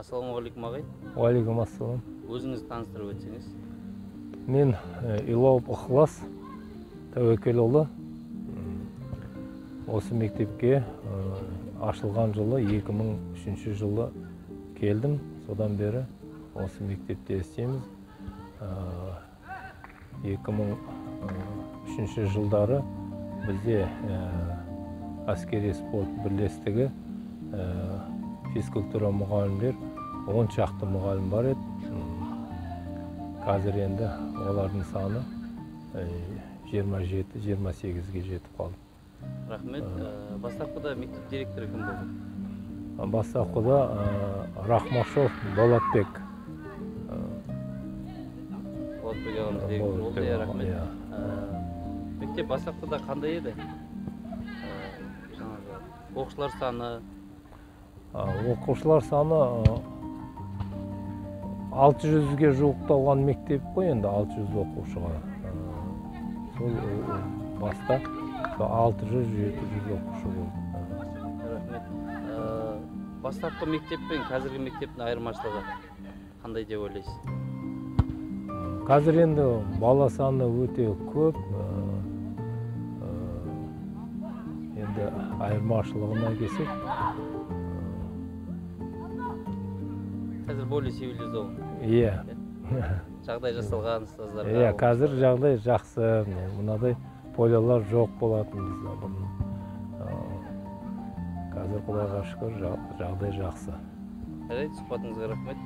Ассалаумағалейкум ағай. Уалейкум ассалам. Өзіңізді таныстырып өтсеңіз. Мен Илауов Ықылас Тәуекелұлы. Осы мектепке ашылған жылы 2003 жылы келдім. Содан бері осы мектепте істейміз. 2003 жылдары бізде әскери спорт бірлестігі физкультура мұғалімдер 10 шақты мұғалім бар еді. Қазір енді олардың саны 27-28-ге жетіп қалды. Рахмет. Бастапқыда мектеп директоры кім болды? Бастапқыда Рахмашев Болатбек. Болатбек ағамыз директор болды. Рахмет. Мектеп бастапқыда қандай еді? Оқушылар саны? Оқушылар саны 600-ге жуықталған мектеп қой, енді 600 оқушыға. Сол баста 600-700 оқушы болды. Рахмет. Бастапқы мектеп пен қазіргі мектептің айырмашылығы қандай деп ойлайсыз? Қазір енді бала саны өте көп. Енді айырмашылығына келсек, қазір более цивилизован. Иә. Жағдай жасалған ұстаздарға. Иә, қазір жағдай жақсы. Мынадай полиялар жоқ болатын бізде бұрын. Қазір Құдайға шүкір жағдай жақсы. Жарайды, сұхбатыңызға рахмет.